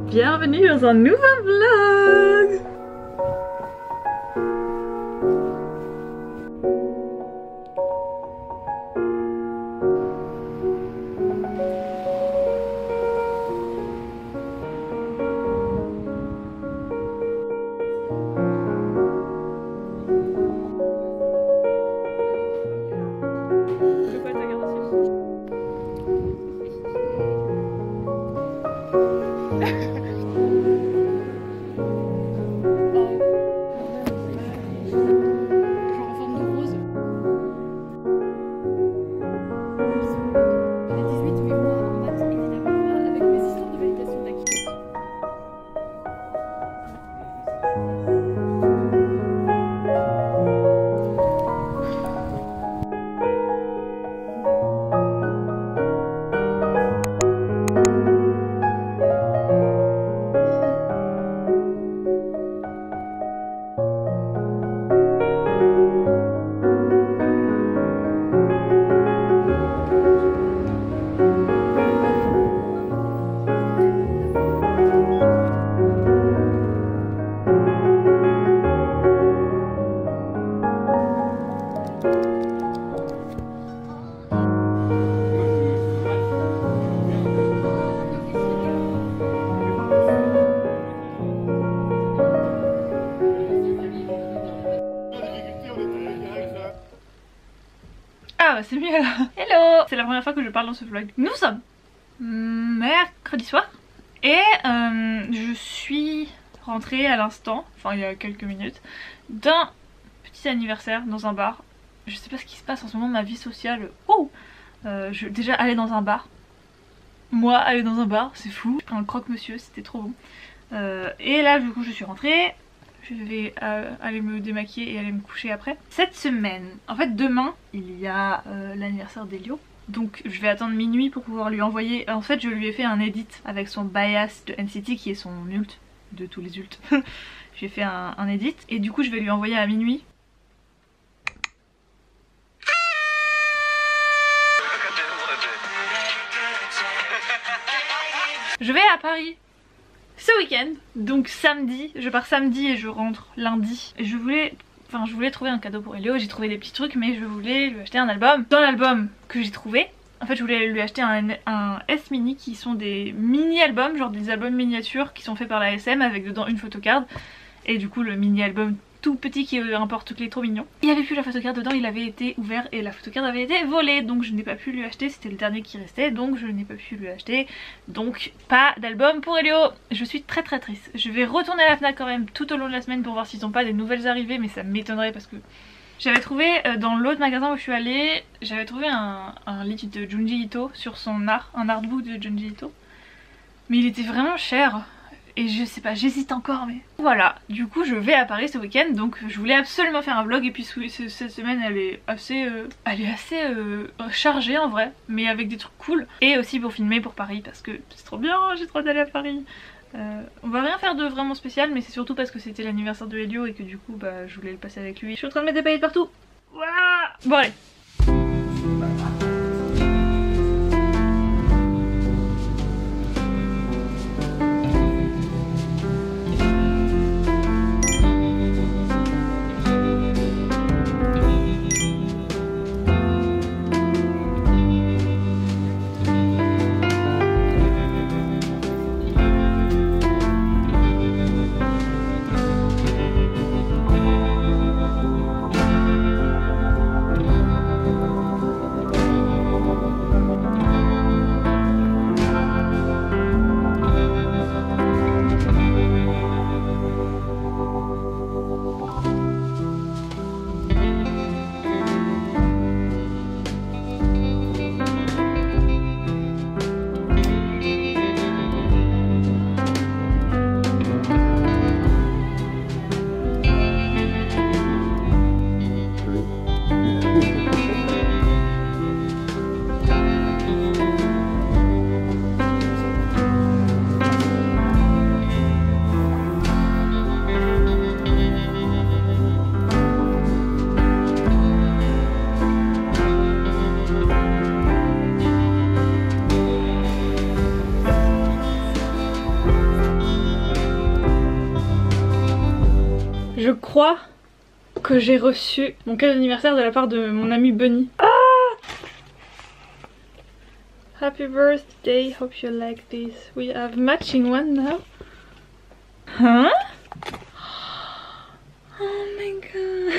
Bienvenue dans un nouveau vlog. Ah, c'est mieux là. Hello. C'est la première fois que je parle dans ce vlog. Nous sommes mercredi soir et je suis rentrée à l'instant, enfin il y a quelques minutes, d'un petit anniversaire dans un bar. Je sais pas ce qui se passe en ce moment, ma vie sociale. Oh, déjà aller dans un bar. Moi aller dans un bar, c'est fou. J'ai pris un croque-monsieur, c'était trop bon. Et là du coup je suis rentrée. Je vais aller me démaquiller et aller me coucher après. Cette semaine, en fait demain, il y a l'anniversaire d'Elio. Donc je vais attendre minuit pour pouvoir lui envoyer. En fait je lui ai fait un edit avec son bias de NCT qui est son ult, de tous les ults. J'ai fait un edit et du coup je vais lui envoyer à minuit. Je vais à Paris ce week-end, donc samedi, je pars samedi et je rentre lundi. Et je voulais trouver un cadeau pour Elio, j'ai trouvé des petits trucs mais je voulais lui acheter un album. Dans l'album que j'ai trouvé, en fait je voulais lui acheter un S mini qui sont des mini albums, genre des albums miniatures qui sont faits par la SM avec dedans une photocard. Et du coup le mini album tout petit qui importe qui est trop mignon. Il n'y avait plus la photocard dedans, il avait été ouvert et la photocard avait été volée, donc je n'ai pas pu lui acheter, c'était le dernier qui restait, donc je n'ai pas pu lui acheter, donc pas d'album pour Elio. Je suis très triste. Je vais retourner à la FNAC quand même tout au long de la semaine pour voir s'ils n'ont pas des nouvelles arrivées, mais ça m'étonnerait parce que j'avais trouvé dans l'autre magasin où je suis allée, j'avais trouvé un livre de Junji Ito sur son art, un artbook de Junji Ito, mais il était vraiment cher. Et je sais pas, j'hésite encore mais... Voilà, du coup je vais à Paris ce week-end, donc je voulais absolument faire un vlog et puis cette semaine elle est assez chargée en vrai, mais avec des trucs cool. Et aussi pour filmer pour Paris parce que c'est trop bien, j'ai trop hâte d'aller à Paris. On va rien faire de vraiment spécial mais c'est surtout parce que c'était l'anniversaire de Elio et que du coup bah je voulais le passer avec lui. Je suis en train de mettre des paillettes partout. Voilà. Bon allez. crois que j'ai reçu mon cadeau d'anniversaire de la part de mon ami Bunny. Ah! Happy birthday, hope you like this. We have matching one now. Hein? Oh my god.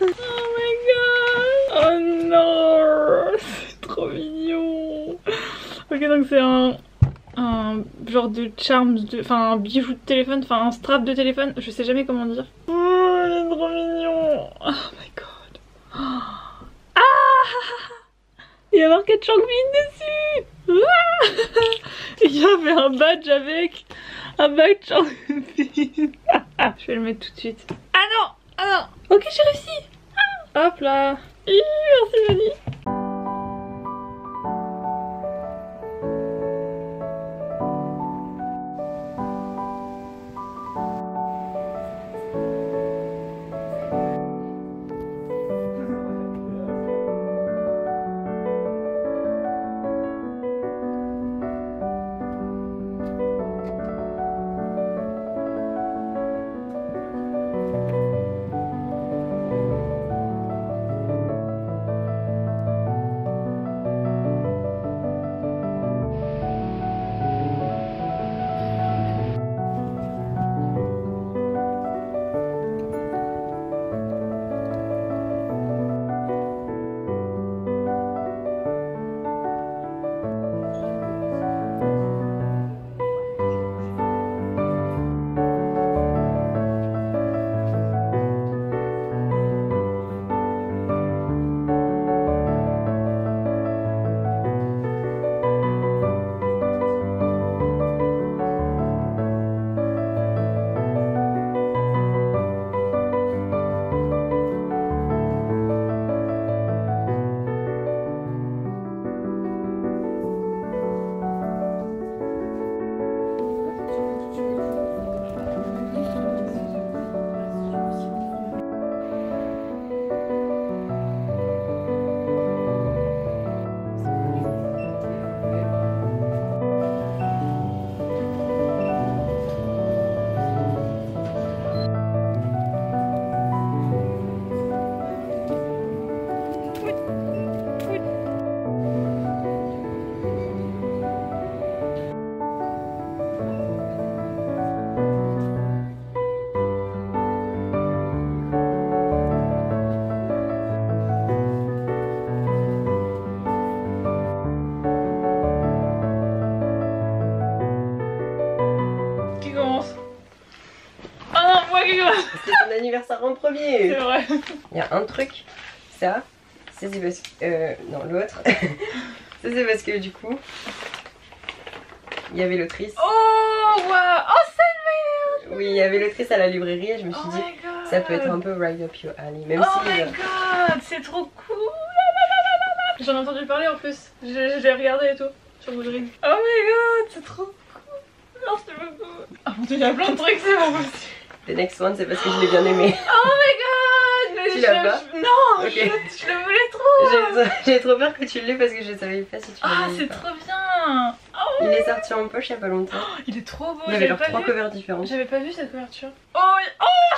Oh my god. Oh non. C'est trop mignon. Ok, donc c'est un genre de charms, enfin un bijou de téléphone, enfin un strap de téléphone, je sais jamais comment dire. Oh, il est trop mignon. Oh my god. Ah, il y a marqué Changbin dessus. Ah, il y avait un badge avec un badge Changbin. Je vais le mettre tout de suite. Ah non, ah non. Ok, j'ai réussi. Ah. Hop là. Merci Jenny. C'est ton anniversaire en premier. C'est vrai. Il y a un truc, ça, c'est parce que... non, l'autre. Ça c'est parce que du coup, il y avait l'autrice. Oh, wow. Oh, c'est le Oui, il y avait l'autrice à la librairie et je me suis dit, ça peut être un peu right up your alley. Même oh si... my god, c'est trop cool. J'en ai entendu parler en plus. J'ai regardé et tout sur Goodreads. Oh my god, c'est trop cool. Merci beaucoup. Ah mon dieu, il y a plein de trucs, c'est pas possible. The next one, c'est parce que je l'ai bien aimé. Oh my god, mais tu l'as pas? Non, okay. je le voulais trop. J'ai trop peur que tu l'aies parce que je savais pas si tu l'avais. Ah, c'est trop bien. Oh, il est sorti en poche il y a pas longtemps. Oh, il est trop beau. Il y avait leurs 3 covers différents. J'avais pas vu cette couverture. Oh, oh.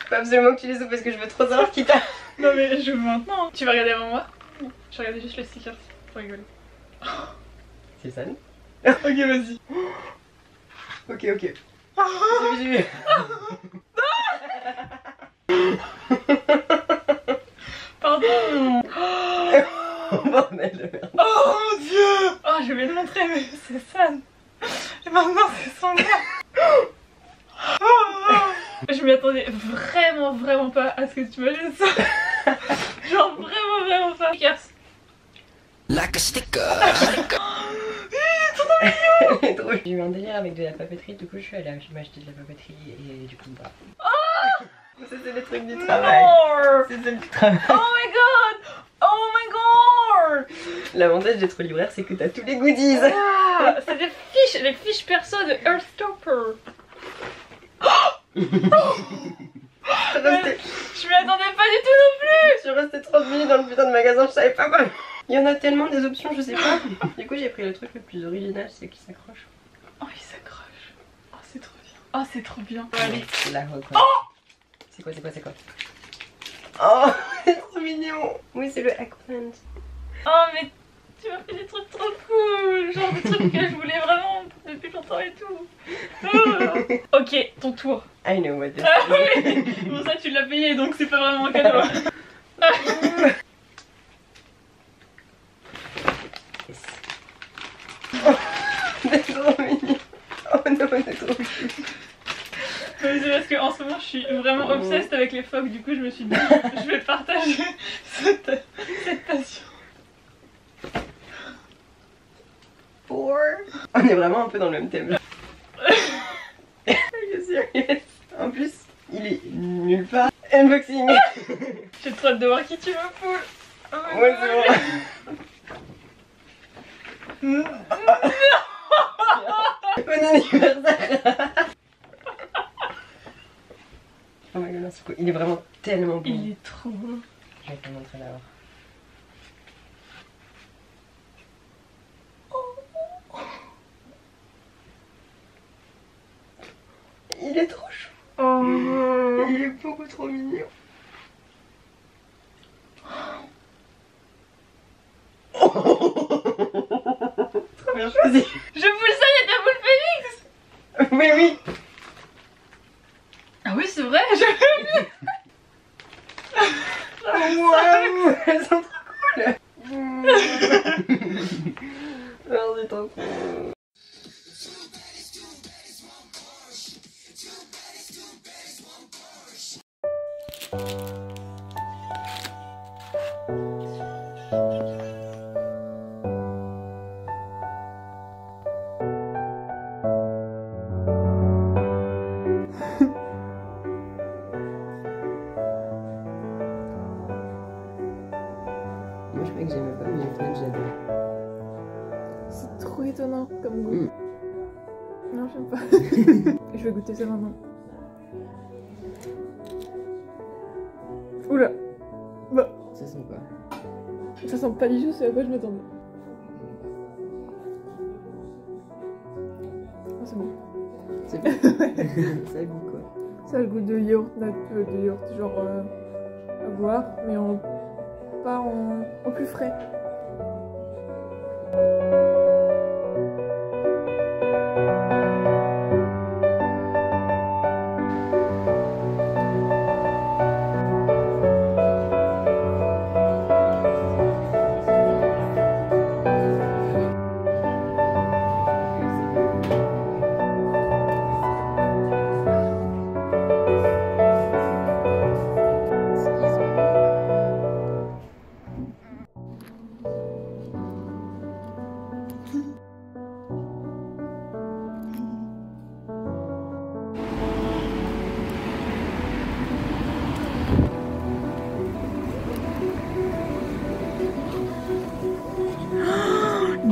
Faut absolument que tu les ouvres parce que je veux trop savoir qui t'a. Non mais je veux maintenant. Tu vas regarder avant moi? Non. Je vais regarder juste les stickers pour rigoler. C'est ça? Ok, vas-y. Ok, ok. J'ai vu. Pardon. Bordel de merde. Oh mon dieu. Oh, je vais le montrer, mais c'est San. Et maintenant c'est son gars. Je m'y attendais vraiment pas à ce que tu m'achètes ça. Genre vraiment pas. Stickers. Like a sticker. J'ai eu un délire avec de la papeterie, du coup je suis allée m'acheter de la papeterie et du coup bah... Oh, ça c'est les trucs du travail. C'est celle du travail. Oh my god. Oh my god. L'avantage d'être libraire c'est que t'as tous les goodies. Ah, c'est des fiches, les fiches perso de Earthstopper. Je m'y attendais pas du tout non plus. Je suis restée 30 minutes dans le putain de magasin, je savais pas quoi. Il y en a tellement des options, je sais pas. Du coup j'ai pris le truc le plus original, c'est qui s'accroche. Oh, il s'accroche. Oh, c'est trop bien. Oh, c'est trop bien. Allez, c'est la rock. C'est quoi, c'est quoi, c'est quoi? Oh, c'est trop mignon. Oui, c'est le eggplant. Oh, mais tu m'as fait des trucs trop cool. Genre des trucs que je voulais vraiment depuis longtemps et tout. Oh. Ok, ton tour. I know what this Ah is. oui. Bon, ça, tu l'as payé, donc c'est pas vraiment un cadeau. Yes. Oh, c'est trop mignon. Oh non, c'est trop mignon. Mais c'est parce qu'en ce moment je suis vraiment obsessed avec les phoques, du coup je me suis dit je vais partager cette passion. On est vraiment un peu dans le même thème là. Are you serious? En plus, il est nulle part. Unboxing. J'ai trop hâte de voir qui tu me poules. Oh my Ouais, God. c'est bon. Bon anniversaire. Oh my god, merci beaucoup. Il est vraiment tellement beau. Il est trop beau. Je vais te le montrer d'abord. Il est trop chou. Oh. Il est beaucoup trop mignon. Oh. Trop bien choisi. Je poule ça, il y a ta boule Phoenix. Oui, oui. Ah oui c'est vrai, je... Waouh, elles sont trop cool. Oh, c'est trop cool. Moi je croyais que j'aimais pas, mais au final j'adore. C'est trop étonnant comme goût. Mm. Non, j'aime pas. Je vais goûter ça maintenant. Oula. Bah, Ça sent quoi? ça sent pas du tout ce à quoi je m'attendais. Ah, c'est bon. C'est bon. Ça a le goût quoi? Ça a le goût de yaourt, de yaourt genre à boire, mais pas en plus frais.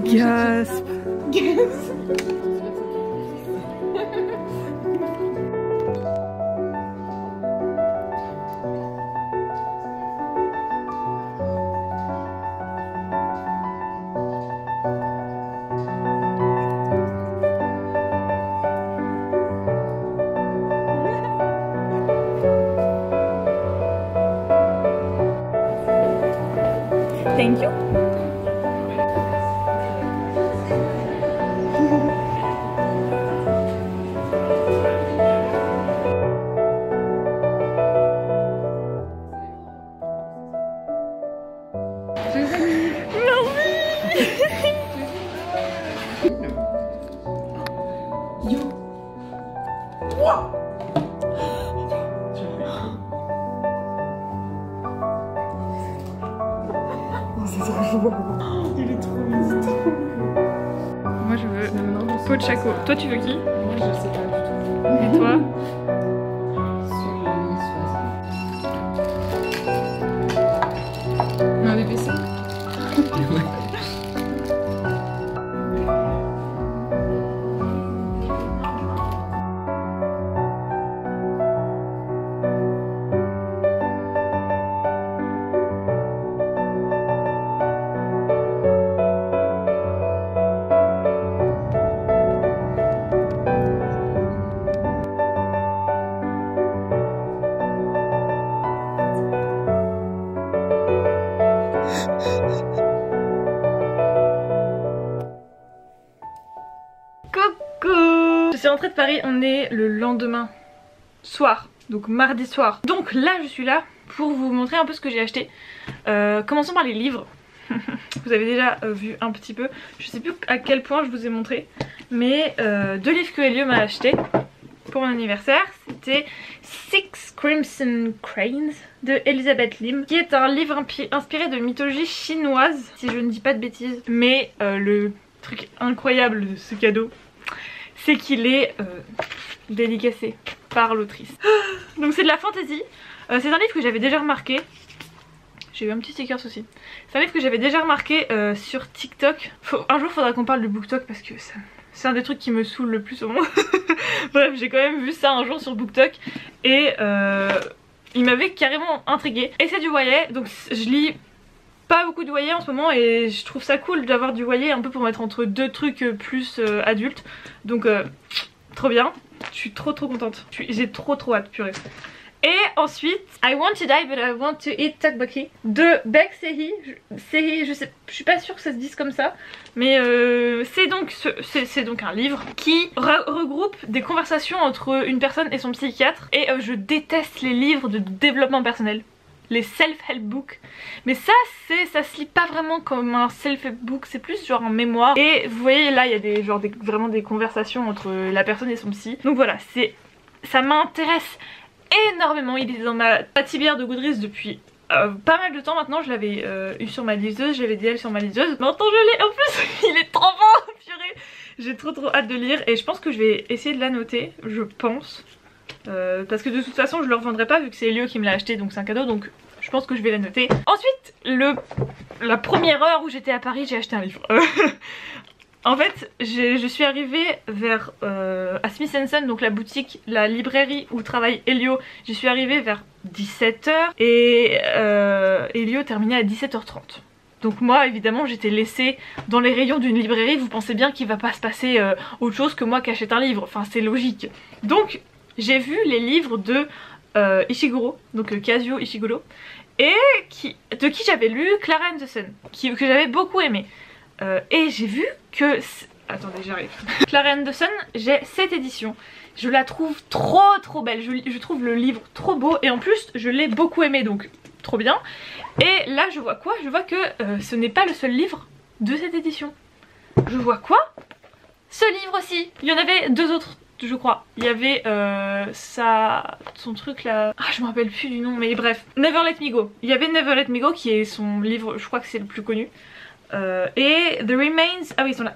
Gasp. Thank you. Il est trop mignon. Moi je veux peau de chaco. Toi tu veux qui? Moi, je sais pas du tout. Et toi? Un BBC. rentrée de Paris, on est le lendemain soir, donc mardi soir. Donc là je suis là pour vous montrer un peu ce que j'ai acheté. Commençons par les livres. Vous avez déjà vu un petit peu, je sais plus à quel point je vous ai montré, mais 2 livres que Elio m'a acheté pour mon anniversaire. C'était Six Crimson Cranes de Elizabeth Lim, qui est un livre inspiré de mythologie chinoise, si je ne dis pas de bêtises. Mais le truc incroyable de ce cadeau, c'est qu'il est dédicacé par l'autrice. Donc c'est de la fantasy. C'est un livre que j'avais déjà remarqué. J'ai eu un petit sticker aussi. C'est un livre que j'avais déjà remarqué sur TikTok. Un jour faudra qu'on parle de BookTok parce que c'est un des trucs qui me saoule le plus au monde. Bref, j'ai quand même vu ça un jour sur BookTok et il m'avait carrément intriguée. Et c'est du YA, donc je lis pas beaucoup de YA en ce moment et je trouve ça cool d'avoir du YA un peu pour mettre entre 2 trucs plus adultes. Donc trop bien, je suis trop contente. J'ai trop hâte, purée. Et ensuite, I Want to Die but I Want to Eat Tteokbokki de Baek Se-hee. Je suis pas sûre que ça se dise comme ça, mais c'est donc un livre qui regroupe des conversations entre une personne et son psychiatre. Et je déteste les livres de développement personnel, les self-help books. Mais ça se lit pas vraiment comme un self-help book, c'est plus genre un mémoire. Et vous voyez là, il y a vraiment des conversations entre la personne et son psy. Donc voilà, ça m'intéresse énormément. Il est dans ma tibière de Goodreads depuis pas mal de temps maintenant. Je l'avais eu sur ma liseuse, j'avais dit elle sur ma liseuse. Maintenant je l'ai, en plus il est trop bon, purée. J'ai trop hâte de lire et je pense que je vais essayer de la noter, je pense. Parce que de toute façon je le revendrai pas vu que c'est Elio qui me l'a acheté, donc c'est un cadeau, donc je pense que je vais la noter. Ensuite, la première heure où j'étais à Paris, j'ai acheté un livre. En fait, je suis arrivée vers à Smith & Son, donc la boutique, la librairie où travaille Elio. J'y suis arrivée vers 17 h et Elio terminait à 17 h 30. Donc moi, évidemment, j'étais laissée dans les rayons d'une librairie. Vous pensez bien qu'il va pas se passer autre chose que moi qui achète un livre. Enfin, c'est logique. Donc, j'ai vu les livres de Ishiguro, donc Kazuo Ishiguro, et de qui j'avais lu Clara and the Sun, que j'avais beaucoup aimé. Et j'ai vu que... Attendez, j'arrive. Clara and the Sun, j'ai cette édition. Je la trouve trop belle. Je trouve le livre trop beau et en plus je l'ai beaucoup aimé, donc trop bien. Et là je vois quoi? Je vois que ce n'est pas le seul livre de cette édition. Je vois quoi? Ce livre aussi. Il y en avait 2 autres, je crois. Il y avait son truc là... Ah, je me rappelle plus du nom, mais bref. Never Let Me Go. Il y avait Never Let Me Go qui est son livre, je crois que c'est le plus connu. Et The Remains, ah oui, ils sont là.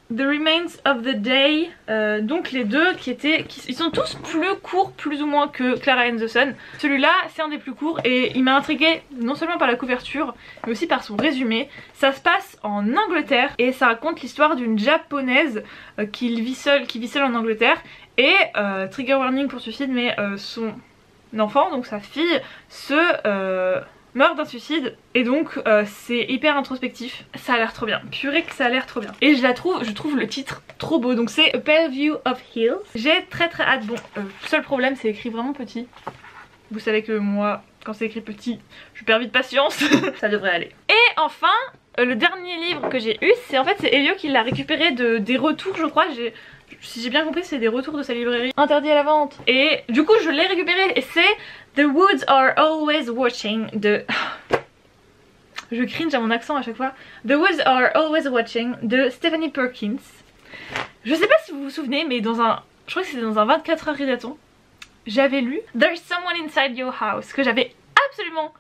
The Remains of the Day, donc les deux ils sont tous plus courts plus ou moins que Clara and the Sun. Celui-là c'est un des plus courts et il m'a intriguée non seulement par la couverture mais aussi par son résumé. Ça se passe en Angleterre et ça raconte l'histoire d'une japonaise qui vit seule en Angleterre et trigger warning pour suicide, mais son enfant, donc sa fille, meurt d'un suicide et donc c'est hyper introspectif. Ça a l'air trop bien, purée que ça a l'air trop bien. Et je trouve le titre trop beau, donc c'est A Pale View of Hills. J'ai très hâte. Bon, seul problème c'est écrit vraiment petit. Vous savez que moi quand c'est écrit petit je perds vite patience. Ça devrait aller. Et enfin le dernier livre que j'ai eu, c'est Elio qui l'a récupéré des retours, je crois. Si j'ai bien compris, c'est des retours de sa librairie interdit à la vente. Et du coup je l'ai récupéré et c'est The Woods Are Always Watching de... Je cringe à mon accent à chaque fois. The Woods Are Always Watching de Stephanie Perkins. Je sais pas si vous vous souvenez, mais je crois que c'était dans un 24 heures readathon, j'avais lu There's Someone Inside Your House, que j'avais absolument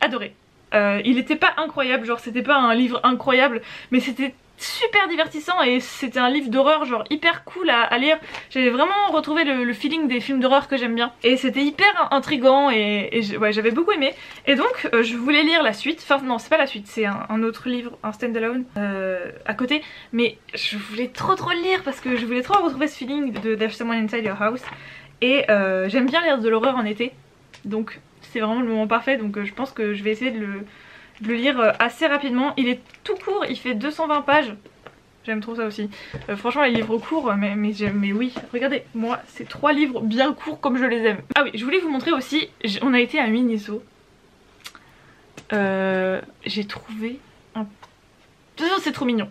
adoré. Il était pas incroyable, genre c'était pas un livre incroyable, mais c'était super divertissant et c'était un livre d'horreur genre hyper cool à lire. J'avais vraiment retrouvé le feeling des films d'horreur que j'aime bien et c'était hyper intriguant et ouais, j'avais beaucoup aimé. Et donc je voulais lire la suite, enfin non c'est pas la suite, c'est un autre livre, un stand-alone à côté, mais je voulais trop le lire parce que je voulais trop retrouver ce feeling de There's Someone Inside Your House et j'aime bien lire de l'horreur en été, donc c'est vraiment le moment parfait. Donc je pense que je vais essayer de le lire assez rapidement. Il est tout court, il fait 220 pages. J'aime trop ça aussi. Franchement les livres courts, mais oui, regardez, moi c'est 3 livres bien courts comme je les aime. Ah oui, je voulais vous montrer aussi, on a été à Miniso. J'ai trouvé un... C'est trop mignon.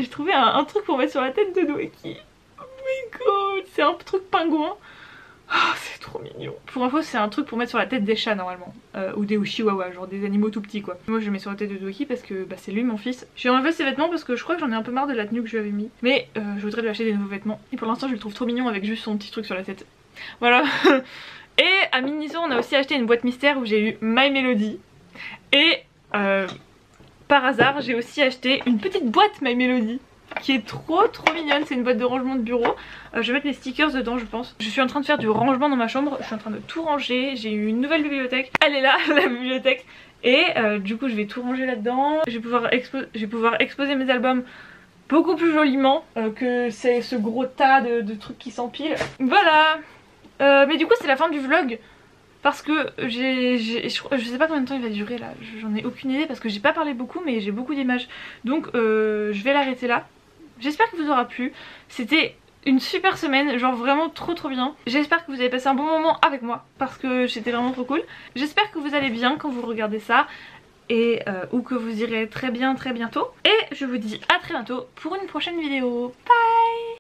J'ai trouvé un truc pour mettre sur la tête de Noé qui god, c'est un truc pingouin. Oh, c'est trop mignon. Pour info, c'est un truc pour mettre sur la tête des chats normalement. Ou des chihuahuas, genre des animaux tout petits quoi. Moi je le mets sur la tête de Doki parce que bah, c'est lui mon fils. J'ai enlevé ses vêtements parce que je crois que j'en ai un peu marre de la tenue que je lui avais mis. Mais je voudrais lui acheter des nouveaux vêtements. Et pour l'instant je le trouve trop mignon avec juste son petit truc sur la tête. Voilà. Et à Miniso on a aussi acheté une boîte mystère où j'ai eu My Melody. Et par hasard j'ai aussi acheté une petite boîte My Melody qui est trop mignonne. C'est une boîte de rangement de bureau. Je vais mettre les stickers dedans je pense. Je suis en train de faire du rangement dans ma chambre. Je suis en train de tout ranger. J'ai eu une nouvelle bibliothèque. Elle est là la bibliothèque. Et du coup je vais tout ranger là-dedans. Je vais pouvoir exposer mes albums beaucoup plus joliment que c'est ce gros tas de trucs qui s'empilent. Voilà. Mais du coup c'est la fin du vlog. Parce que je sais pas combien de temps il va durer là, j'en ai aucune idée parce que j'ai pas parlé beaucoup mais j'ai beaucoup d'images. Donc je vais l'arrêter là. J'espère que vous aura plu. C'était une super semaine, genre vraiment trop bien. J'espère que vous avez passé un bon moment avec moi parce que c'était vraiment trop cool. J'espère que vous allez bien quand vous regardez ça et ou que vous irez très bien très bientôt. Et je vous dis à très bientôt pour une prochaine vidéo. Bye!